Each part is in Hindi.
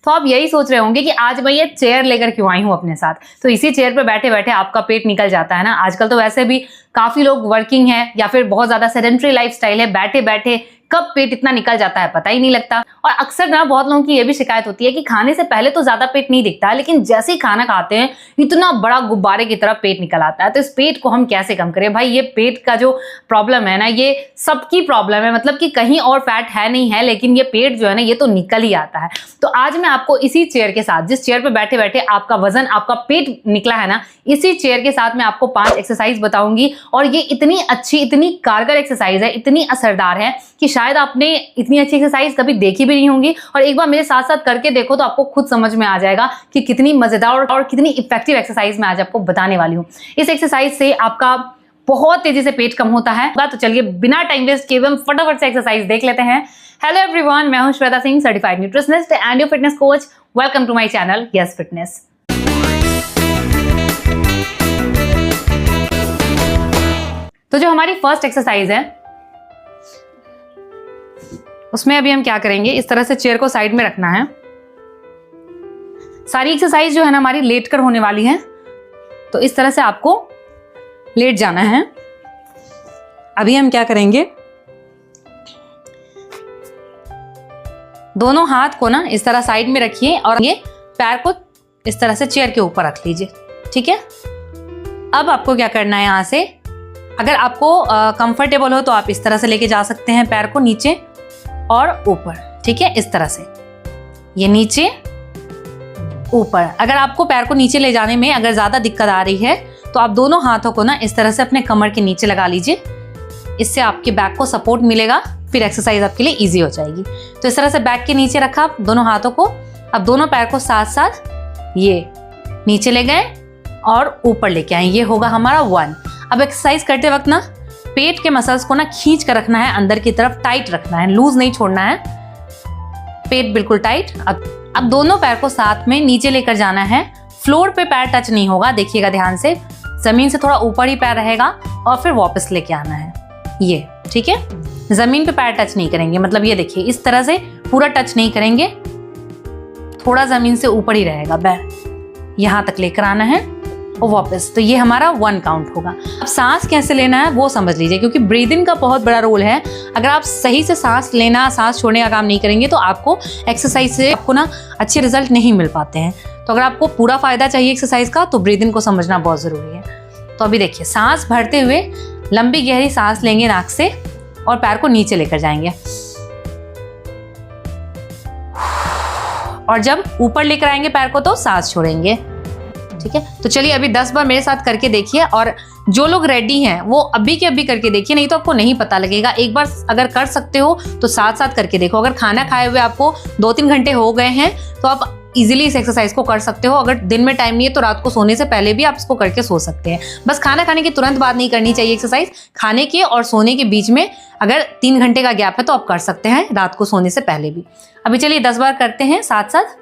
तो आप यही सोच रहे होंगे कि आज मैं ये चेयर लेकर क्यों आई हूँ अपने साथ। तो इसी चेयर पे बैठे बैठे आपका पेट निकल जाता है ना। आजकल तो वैसे भी काफी लोग वर्किंग है या फिर बहुत ज्यादा सेडेंटरी लाइफस्टाइल है, बैठे बैठे कब पेट इतना निकल जाता है पता ही नहीं लगता। और अक्सर ना बहुत लोगों की ये भी शिकायत होती है कि खाने से पहले तो ज्यादा पेट नहीं दिखता है, लेकिन जैसे ही खाना खाते हैं इतना बड़ा गुब्बारे की तरह पेट निकल आता है। तो इस पेट को हम कैसे कम करें? भाई ये पेट का जो प्रॉब्लम है ना, ये सबकी प्रॉब्लम है, मतलब कि कहीं और फैट है नहीं है, लेकिन ये पेट जो है ना ये तो निकल ही आता है। तो आज मैं आपको इसी चेयर के साथ, जिस चेयर पे बैठे बैठे आपका वजन, आपका पेट निकला है ना, इसी चेयर के साथ मैं आपको 5 एक्सरसाइज बताऊंगी। और ये इतनी अच्छी, इतनी कारगर एक्सरसाइज है, इतनी असरदार है कि शायद आपने इतनी अच्छी एक्सरसाइज कभी देखी भी नहीं होंगी। और एक बार मेरे साथ साथ करके देखो तो आपको खुद समझ में आ जाएगा कि कितनी मजेदार और कितनी इफेक्टिव एक्सरसाइज मैं आज आपको बताने वाली हूँ। इस एक्सरसाइज से आपका बहुत तेजी से पेट कम होता है। तो चलिए बिना टाइम वेस्ट किए हम फटाफट से एक्सरसाइज देख लेते हैं। हेलो एवरीवन, मैं हूं Shweta Singh, certified nutritionist and your fitness coach. Welcome to my channel yes fitness. तो जो हमारी फर्स्ट एक्सरसाइज है उसमें अभी हम क्या करेंगे, इस तरह से चेयर को साइड में रखना है। सारी एक्सरसाइज जो है ना हमारी लेट कर होने वाली है, तो इस तरह से आपको लेट जाना है। अभी हम क्या करेंगे, दोनों हाथ को ना इस तरह साइड में रखिए और ये पैर को इस तरह से चेयर के ऊपर रख लीजिए, ठीक है। अब आपको क्या करना है, यहां से अगर आपको कंफर्टेबल हो तो आप इस तरह से लेके जा सकते हैं पैर को नीचे और ऊपर, ठीक है, इस तरह से ये नीचे ऊपर। अगर आपको पैर को नीचे ले जाने में अगर ज्यादा दिक्कत आ रही है तो आप दोनों हाथों को ना इस तरह से अपने कमर के नीचे लगा लीजिए। इससे आपके बैक को सपोर्ट मिलेगा, फिर एक्सरसाइज आपके लिए इजी हो जाएगी। तो इस तरह से बैक के नीचे रखा दोनों हाथों को। अब दोनों पैर को साथ साथ ये नीचे ले गए और ऊपर लेके आए, ये होगा हमारा 1। अब एक्सरसाइज करते वक्त ना पेट के मसल्स को ना खींच कर रखना है, अंदर की तरफ टाइट रखना है, लूज नहीं छोड़ना है, पेट बिल्कुल टाइट। अब दोनों पैर को साथ में नीचे लेकर जाना है। फ्लोर पे पैर टच नहीं होगा, देखिएगा ध्यान से, जमीन से थोड़ा ऊपर ही पैर रहेगा और फिर वापस लेके आना है, ये ठीक है। जमीन पे पैर टच नहीं करेंगे, मतलब ये देखिए इस तरह से पूरा टच नहीं करेंगे, थोड़ा जमीन से ऊपर ही रहेगा पैर, यहां तक लेकर आना है और वापस। तो ये हमारा 1 काउंट होगा। अब सांस कैसे लेना है वो समझ लीजिए, क्योंकि ब्रीदिंग का बहुत बड़ा रोल है। अगर आप सही से सांस लेना, सांस छोड़ने का काम नहीं करेंगे तो आपको एक्सरसाइज से आपको ना अच्छे रिजल्ट नहीं मिल पाते हैं। तो अगर आपको पूरा फायदा चाहिए एक्सरसाइज का तो ब्रीदिंग को समझना बहुत जरूरी है। तो अभी देखिए, सांस भरते हुए लंबी गहरी सांस लेंगे नाक से और पैर को नीचे लेकर जाएंगे, और जब ऊपर लेकर आएंगे पैर को तो सांस छोड़ेंगे, ठीक है। तो चलिए अभी 10 बार मेरे साथ करके देखिए, और जो लोग रेडी हैं वो अभी के अभी करके देखिए, नहीं तो आपको नहीं पता लगेगा। एक बार अगर कर सकते हो तो साथ साथ करके देखो। अगर खाना खाए हुए आपको 2-3 घंटे हो गए हैं तो आप इजीली इस एक्सरसाइज को कर सकते हो। अगर दिन में टाइम नहीं है तो रात को सोने से पहले भी आप इसको करके सो सकते हैं। बस खाना खाने के तुरंत बाद नहीं करनी चाहिए एक्सरसाइज, खाने के और सोने के बीच में अगर 3 घंटे का गैप है तो आप कर सकते हैं, रात को सोने से पहले भी। अभी चलिए 10 बार करते हैं साथ साथ।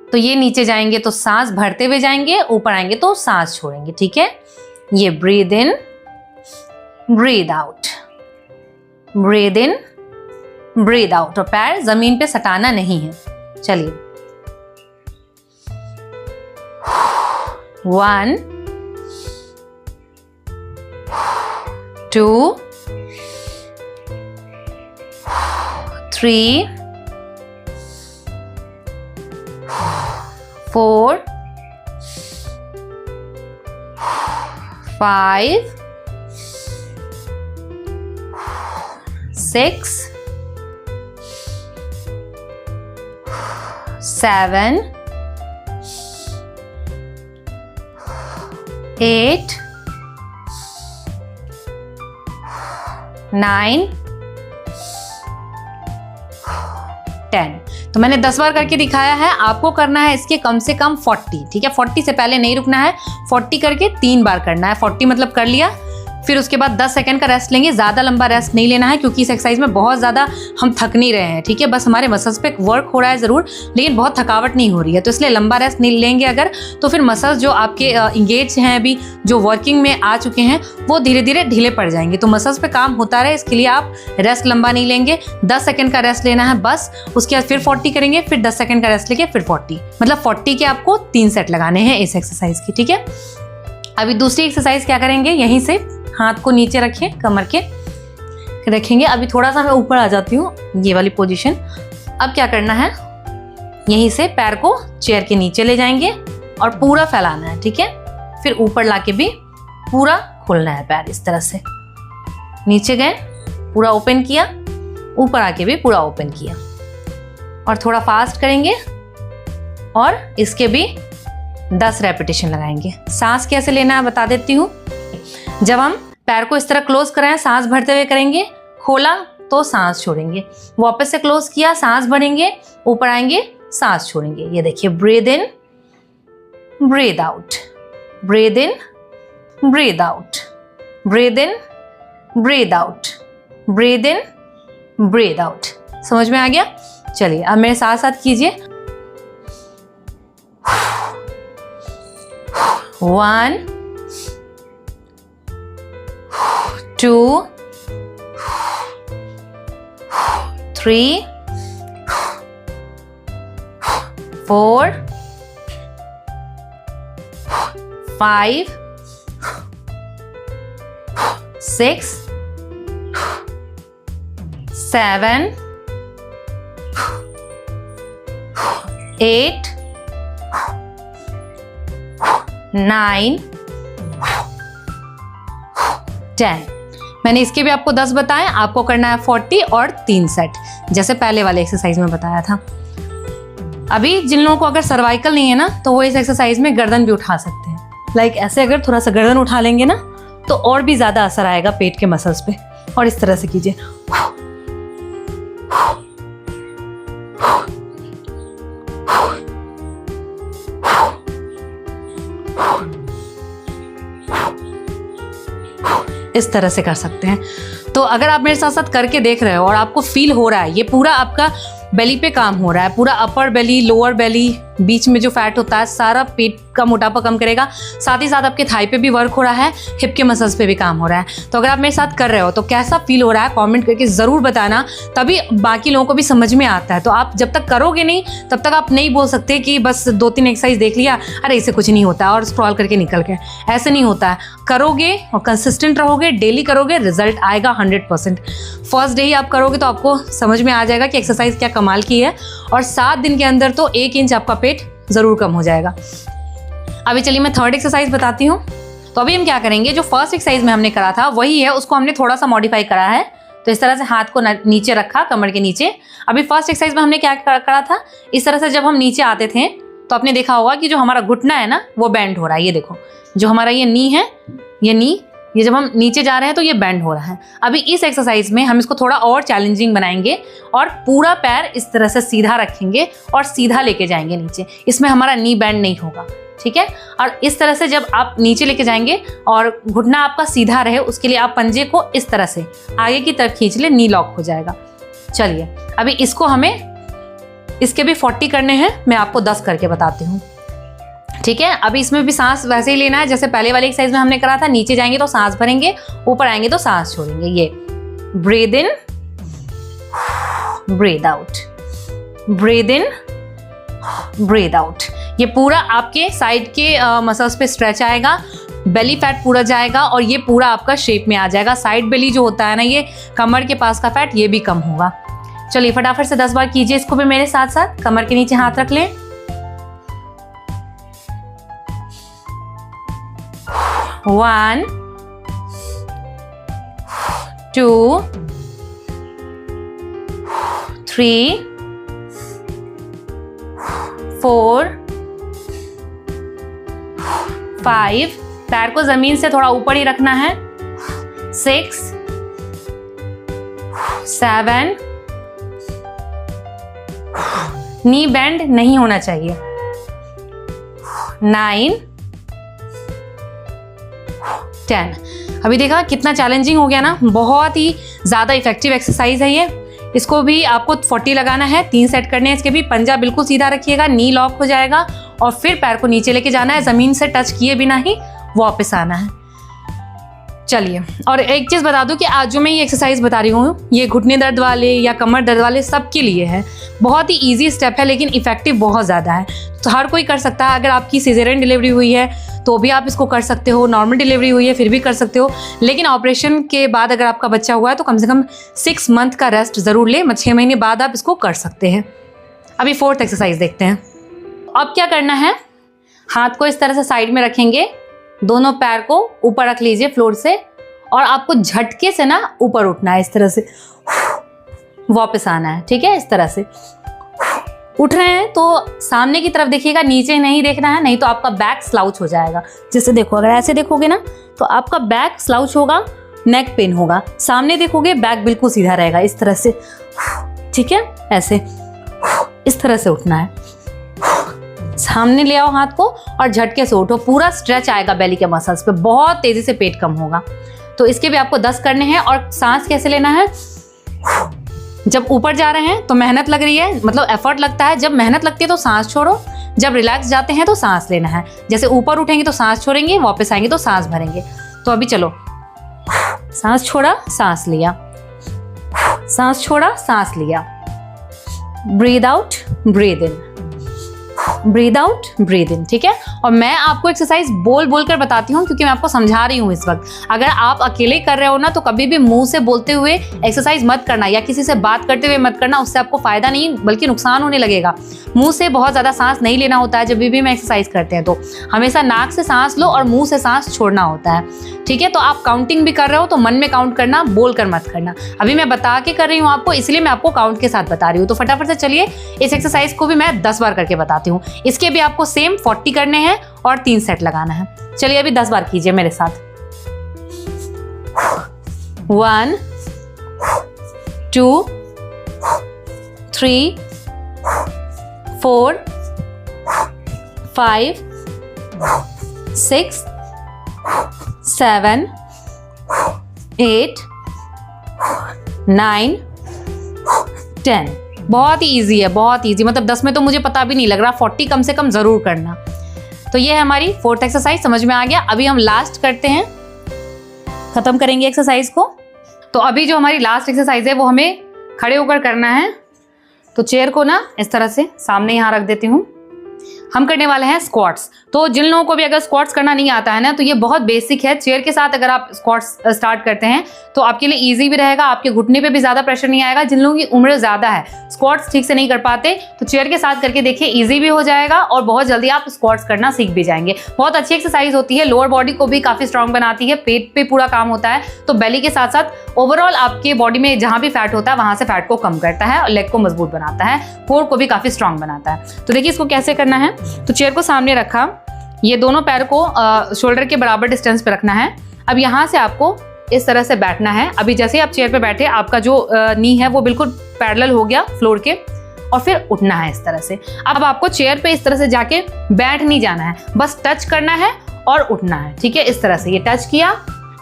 तो ये नीचे जाएंगे तो सांस भरते हुए जाएंगे, ऊपर आएंगे तो सांस छोड़ेंगे, ठीक है। ये breathe in, breathe out, breathe in, breathe out, और पैर जमीन पे सटाना नहीं है। चलिए 1 2 3 4 5 6 7 8 9 10। तो मैंने 10 बार करके दिखाया है, आपको करना है इसके कम से कम 40, ठीक है। 40 से पहले नहीं रुकना है, 40 करके 3 बार करना है। 40 मतलब कर लिया, फिर उसके बाद 10 सेकंड का रेस्ट लेंगे। ज़्यादा लंबा रेस्ट नहीं लेना है क्योंकि इस एक्सरसाइज में बहुत ज़्यादा हम थक नहीं रहे हैं, ठीक है। बस हमारे मसल्स पे वर्क हो रहा है ज़रूर, लेकिन बहुत थकावट नहीं हो रही है, तो इसलिए लंबा रेस्ट नहीं लेंगे अगर, तो फिर मसल्स जो आपके इंगेज हैं अभी, जो वर्किंग में आ चुके हैं, वो धीरे धीरे ढीले पड़ जाएंगे। तो मसल्स पे काम होता रहे, इसके लिए आप रेस्ट लंबा नहीं लेंगे। 10 सेकंड का रेस्ट लेना है बस। उसके बाद फिर 40 करेंगे, फिर 10 सेकंड का रेस्ट लेके फिर 40, मतलब 40 के आपको 3 सेट लगाने हैं इस एक्सरसाइज की, ठीक है। अभी दूसरी एक्सरसाइज क्या करेंगे, यहीं से हाथ को नीचे रखें, कमर के रखेंगे। अभी थोड़ा सा मैं ऊपर आ जाती हूँ, ये वाली पोजीशन। अब क्या करना है, यहीं से पैर को चेयर के नीचे ले जाएंगे और पूरा फैलाना है, ठीक है। फिर ऊपर लाके भी पूरा खोलना है पैर, इस तरह से नीचे गए, पूरा ओपन किया, ऊपर आके भी पूरा ओपन किया, और थोड़ा फास्ट करेंगे और इसके भी 10 रेपिटेशन लगाएंगे। सांस कैसे लेना है बता देती हूँ। जब हम पैर को इस तरह क्लोज कराएं, सांस भरते हुए करेंगे, खोला तो सांस छोड़ेंगे, वापस से क्लोज किया, सांस भरेंगे, ऊपर आएंगे, सांस छोड़ेंगे। ये देखिए, breathe in, breathe out, breathe in, breathe out, breathe in, breathe out, breathe in, breathe out. समझ में आ गया? चलिए अब मेरे साथ साथ कीजिए। 1 2 3 4 5 6 7 8 9 10। मैंने इसके भी आपको 10 बताए, आपको करना है 40 और 3 सेट, जैसे पहले वाले एक्सरसाइज में बताया था। अभी जिन लोगों को अगर सर्वाइकल नहीं है ना, तो वो इस एक्सरसाइज में गर्दन भी उठा सकते हैं। लाइक ऐसे अगर थोड़ा सा गर्दन उठा लेंगे ना, तो और भी ज़्यादा असर आएगा पेट के मसल्स पे। और इस तरह से कीजिए। इस तरह से कर सकते हैं। तो अगर आप मेरे साथ साथ करके देख रहे हो और आपको फील हो रहा है, ये पूरा आपका बेली पे काम हो रहा है, पूरा अपर बेली, लोअर बेली, बीच में जो फैट होता है, सारा पेट का मोटापा कम करेगा। साथ ही साथ आपके थाई पे भी वर्क हो रहा है, हिप के मसल्स पे भी काम हो रहा है। तो अगर आप मेरे साथ कर रहे हो तो कैसा फील हो रहा है कमेंट करके ज़रूर बताना, तभी बाकी लोगों को भी समझ में आता है। तो आप जब तक करोगे नहीं, तब तक आप नहीं बोल सकते कि बस 2-3 एक्सरसाइज देख लिया, अरे इससे कुछ नहीं होता और स्क्रॉल करके निकल गए। ऐसे नहीं होता है। करोगे और कंसिस्टेंट रहोगे, डेली करोगे, रिजल्ट आएगा 100%। फर्स्ट डे ही आप करोगे तो आपको समझ में आ जाएगा कि एक्सरसाइज क्या कमाल की है, और 7 दिन के अंदर तो 1 इंच आपका पेट ज़रूर कम हो जाएगा। अभी चलिए मैं थर्ड एक्सरसाइज बताती हूँ। तो अभी हम क्या करेंगे, जो फर्स्ट एक्सरसाइज में हमने करा था वही है, उसको हमने थोड़ा सा मॉडिफाई करा है। तो इस तरह से हाथ को नीचे रखा, कमर के नीचे। अभी फर्स्ट एक्सरसाइज में हमने क्या करा था, इस तरह से जब हम नीचे आते थे तो आपने देखा होगा कि जो हमारा घुटना है ना, वो बेंड हो रहा है। ये देखो, जो हमारा ये नी है, ये नी, ये जब हम नीचे जा रहे हैं तो ये बेंड हो रहा है। अभी इस एक्सरसाइज में हम इसको थोड़ा और चैलेंजिंग बनाएंगे और पूरा पैर इस तरह से सीधा रखेंगे और सीधा लेके जाएंगे नीचे। इसमें हमारा नी बेंड नहीं होगा, ठीक है। और इस तरह से जब आप नीचे लेके जाएंगे और घुटना आपका सीधा रहे, उसके लिए आप पंजे को इस तरह से आगे की तरफ खींच ले, नी लॉक हो जाएगा। चलिए अभी इसको हमें, इसके भी 40 करने हैं, मैं आपको 10 करके बताती हूँ, ठीक है। अभी इसमें भी सांस वैसे ही लेना है जैसे पहले वाले एक्सरसाइज में हमने करा था। नीचे जाएंगे तो सांस भरेंगे, ऊपर आएंगे तो सांस छोड़ेंगे। ये breathe in, breathe out, breathe in, breathe out. ये पूरा आपके साइड के मसल्स पे स्ट्रेच आएगा, बेली फैट पूरा जाएगा और ये पूरा आपका शेप में आ जाएगा। साइड बेली जो होता है ना, ये कमर के पास का फैट, ये भी कम होगा। चलिए फटाफट से 10 बार कीजिए इसको भी मेरे साथ साथ। कमर के नीचे हाथ रख लें। 1 2 3 4 5, पैर को जमीन से थोड़ा ऊपर ही रखना है। 6 7, नी बेंड नहीं होना चाहिए। 9 10। अभी देखा कितना चैलेंजिंग हो गया ना, बहुत ही ज़्यादा इफेक्टिव एक्सरसाइज है ये। इसको भी आपको 40 लगाना है, 3 सेट करने हैं इसके भी। पंजा बिल्कुल सीधा रखिएगा, नी लॉक हो जाएगा और फिर पैर को नीचे लेके जाना है, ज़मीन से टच किए बिना ही वापस आना है। चलिए, और एक चीज़ बता दूं कि आज जो मैं ये एक्सरसाइज बता रही हूँ ये घुटने दर्द वाले या कमर दर्द वाले सबके लिए है। बहुत ही इजी स्टेप है लेकिन इफेक्टिव बहुत ज़्यादा है, तो हर कोई कर सकता है। अगर आपकी सिजेरियन डिलीवरी हुई है तो भी आप इसको कर सकते हो, नॉर्मल डिलीवरी हुई है फिर भी कर सकते हो, लेकिन ऑपरेशन के बाद अगर आपका बच्चा हुआ है तो कम से कम 6 मंथ का रेस्ट ज़रूर ले, 6 महीने बाद आप इसको कर सकते हैं। अभी 4th एक्सरसाइज देखते हैं। अब क्या करना है, हाथ को इस तरह से साइड में रखेंगे, दोनों पैर को ऊपर रख लीजिए फ्लोर से, और आपको झटके से ना ऊपर उठना है, इस तरह से वापस आना है। ठीक है, इस तरह से उठ रहे हैं तो सामने की तरफ देखिएगा, नीचे नहीं देखना है, नहीं तो आपका बैक स्लाउच हो जाएगा। जैसे देखो, अगर ऐसे देखोगे ना तो आपका बैक स्लाउच होगा, नेक पेन होगा। सामने देखोगे बैक बिल्कुल सीधा रहेगा, इस तरह से। ठीक है, ऐसे इस तरह से उठना है। सामने ले आओ हाथ को और झटके से उठो, पूरा स्ट्रेच आएगा बेली के मसल्स पे, बहुत तेजी से पेट कम होगा। तो इसके भी आपको 10 करने हैं। और सांस कैसे लेना है, जब ऊपर जा रहे हैं तो मेहनत लग रही है, मतलब एफर्ट लगता है। जब मेहनत लगती है तो सांस छोड़ो, जब रिलैक्स जाते हैं तो सांस लेना है। जैसे ऊपर उठेंगे तो सांस छोड़ेंगे, वापस आएंगे तो सांस भरेंगे। तो अभी चलो, सांस छोड़ा, सांस लिया, सांस छोड़ा, सांस लिया, breathe out, breathe in, breathe out, breathe in. ठीक है, और मैं आपको एक्सरसाइज बोल बोल कर बताती हूँ क्योंकि मैं आपको समझा रही हूँ इस वक्त। अगर आप अकेले कर रहे हो ना तो कभी भी मुंह से बोलते हुए एक्सरसाइज मत करना, या किसी से बात करते हुए मत करना, उससे आपको फायदा नहीं बल्कि नुकसान होने लगेगा। मुंह से बहुत ज़्यादा सांस नहीं लेना होता है जब भी हम एक्सरसाइज करते हैं, तो हमेशा नाक से सांस लो और मुंह से सांस छोड़ना होता है। ठीक है, तो आप काउंटिंग भी कर रहे हो तो मन में काउंट करना, बोल कर मत करना। अभी मैं बता के कर रही हूँ आपको, इसलिए मैं आपको काउंट के साथ बता रही हूँ। तो फटाफट से चलिए, इस एक्सरसाइज को भी मैं 10 बार करके बताती हूँ। इसके भी आपको सेम 40 करने हैं और 3 सेट लगाना है। चलिए अभी 10 बार कीजिए मेरे साथ। 1 2 3 4 5 6 7 8 9 10। बहुत ही ईजी है, बहुत ईजी, मतलब 10 में तो मुझे पता भी नहीं लग रहा, 40 कम से कम ज़रूर करना। तो ये है हमारी 4th एक्सरसाइज, समझ में आ गया। अभी हम लास्ट करते हैं, ख़त्म करेंगे एक्सरसाइज को। तो अभी जो हमारी लास्ट एक्सरसाइज है वो हमें खड़े होकर करना है। तो चेयर को ना इस तरह से सामने यहाँ रख देती हूँ। हम करने वाले हैं स्क्वाट्स। तो जिन लोगों को भी अगर स्क्वाट्स करना नहीं आता है ना तो ये बहुत बेसिक है। चेयर के साथ अगर आप स्क्वाट्स स्टार्ट करते हैं तो आपके लिए इजी भी रहेगा, आपके घुटने पे भी ज़्यादा प्रेशर नहीं आएगा। जिन लोगों की उम्र ज़्यादा है, स्क्वाट्स ठीक से नहीं कर पाते, तो चेयर के साथ करके देखिए, इजी भी हो जाएगा और बहुत जल्दी आप स्क्वाट्स करना सीख भी जाएंगे। बहुत अच्छी एक्सरसाइज होती है, लोअर बॉडी को भी काफ़ी स्ट्रांग बनाती है, पेट पे पूरा काम होता है, तो बेली के साथ साथ ओवरऑल आपके बॉडी में जहाँ भी फैट होता है वहाँ से फैट को कम करता है और लेग को मजबूत बनाता है, कोर को भी काफ़ी स्ट्रांग बनाता है। तो देखिए इसको कैसे करना है। तो चेयर को सामने रखा, ये दोनों पैर को शोल्डर के बराबर डिस्टेंस पे रखना है। अब यहाँ से आपको इस तरह से बैठना है। अभी जैसे ही आप चेयर पे बैठे, आपका जो नी है वो बिल्कुल पैरेलल हो गया फ्लोर के, और फिर उठना है इस तरह से। अब आपको चेयर पे इस तरह से जाके बैठ नहीं जाना है, बस टच करना है और उठना है। ठीक है, इस तरह से ये टच किया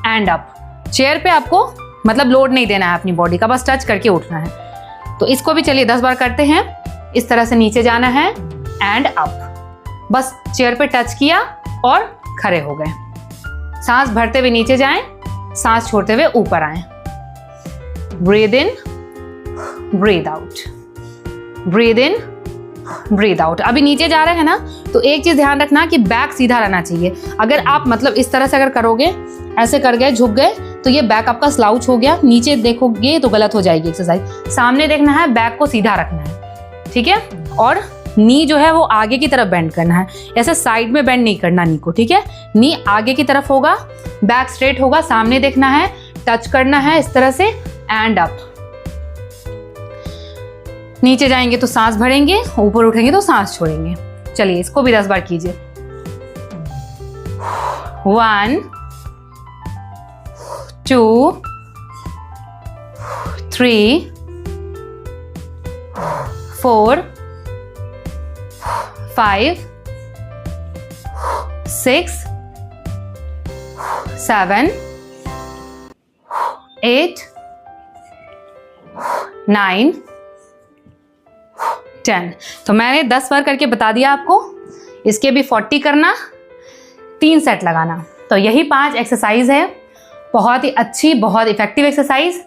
एंड अप। चेयर पे आपको मतलब लोड नहीं देना है अपनी बॉडी का, बस टच करके उठना है। तो इसको भी चलिए 10 बार करते हैं। इस तरह से नीचे जाना है एंड अप, बस चेयर पे टच किया और खड़े हो गए। सांस भरते हुए नीचे जाएं, सांस छोड़ते हुए ऊपर आएं। Breathe in, breathe out, breathe in, breathe out. अभी नीचे जा रहे हैं ना, तो एक चीज ध्यान रखना कि बैक सीधा रहना चाहिए। अगर आप मतलब इस तरह से अगर करोगे, ऐसे कर गए, झुक गए, तो ये बैक आपका स्लाउच हो गया। नीचे देखोगे तो गलत हो जाएगी एक्सरसाइज। सामने देखना है, बैक को सीधा रखना है। ठीक है, और नी जो है वो आगे की तरफ बेंड करना है, ऐसे साइड में बेंड नहीं करना नी को। ठीक है, नी आगे की तरफ होगा, बैक स्ट्रेट होगा, सामने देखना है, टच करना है इस तरह से एंड अप। नीचे जाएंगे तो सांस भरेंगे, ऊपर उठेंगे तो सांस छोड़ेंगे। चलिए इसको भी 10 बार कीजिए। 1 2 3 4 5 6 7 8, 9, 10। तो मैंने 10 बार करके बता दिया आपको। इसके भी 40 करना, 3 सेट लगाना। तो यही 5 एक्सरसाइज है, बहुत ही अच्छी, बहुत इफेक्टिव एक्सरसाइज।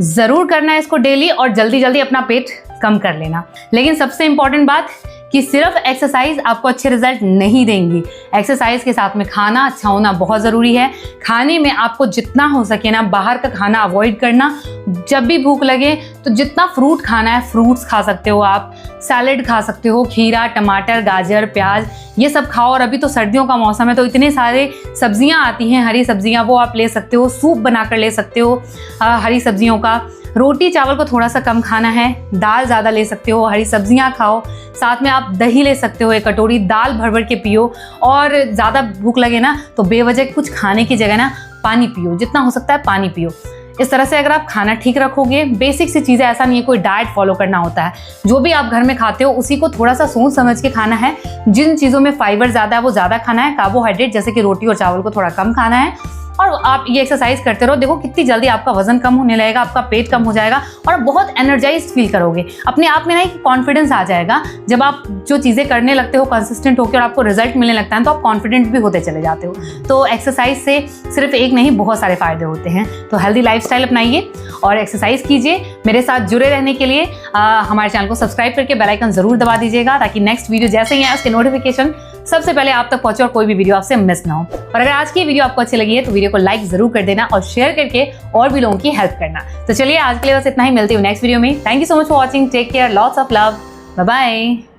ज़रूर करना है इसको डेली और जल्दी जल्दी अपना पेट कम कर लेना। लेकिन सबसे इंपॉर्टेंट बात कि सिर्फ एक्सरसाइज आपको अच्छे रिजल्ट नहीं देंगी, एक्सरसाइज के साथ में खाना अच्छा होना बहुत ज़रूरी है। खाने में आपको जितना हो सके ना बाहर का खाना अवॉइड करना। जब भी भूख लगे तो जितना फ्रूट खाना है फ्रूट्स खा सकते हो आप, सैलेड खा सकते हो, खीरा, टमाटर, गाजर, प्याज ये सब खाओ। और अभी तो सर्दियों का मौसम है तो इतने सारे सब्जियां आती हैं, हरी सब्जियां, वो आप ले सकते हो। सूप बना कर ले सकते हो हरी सब्जियों का। रोटी चावल को थोड़ा सा कम खाना है, दाल ज़्यादा ले सकते हो, हरी सब्जियां खाओ। साथ में आप दही ले सकते हो, 1 कटोरी दाल भर भर के पियो। और ज़्यादा भूख लगे ना तो बेवजह कुछ खाने की जगह ना पानी पियो, जितना हो सकता है पानी पियो। इस तरह से अगर आप खाना ठीक रखोगे, बेसिक सी चीज़ें, ऐसा नहीं है कोई डाइट फॉलो करना होता है। जो भी आप घर में खाते हो उसी को थोड़ा सा सोच समझ के खाना है। जिन चीज़ों में फाइबर ज़्यादा है वो ज़्यादा खाना है, कार्बोहाइड्रेट जैसे कि रोटी और चावल को थोड़ा कम खाना है। और आप ये एक्सरसाइज करते रहो, देखो कितनी जल्दी आपका वजन कम होने लगेगा, आपका पेट कम हो जाएगा और बहुत एनर्जाइज्ड फील करोगे। अपने आप में ना एक कॉन्फिडेंस आ जाएगा। जब आप जो चीज़ें करने लगते हो कंसिस्टेंट होकर और आपको रिजल्ट मिलने लगता है तो आप कॉन्फिडेंट भी होते चले जाते हो। तो एक्सरसाइज से सिर्फ एक नहीं, बहुत सारे फायदे होते हैं। तो हेल्दी लाइफस्टाइल अपनाइए और एक्सरसाइज कीजिए। मेरे साथ जुड़े रहने के लिए हमारे चैनल को सब्सक्राइब करके बेल आइकन जरूर दबा दीजिएगा ताकि नेक्स्ट वीडियो जैसे ही आए उसके नोटिफिकेशन सबसे पहले आप तक पहुंचे और कोई भी वीडियो आपसे मिस ना हो। और अगर आज की वीडियो आपको अच्छी लगी है तो वीडियो को लाइक जरूर कर देना और शेयर करके और भी लोगों की हेल्प करना। तो चलिए आज के लिए बस इतना ही, मिलती हूँ नेक्स्ट वीडियो में। Thank you so much for watching, take care, lots of love, bye bye.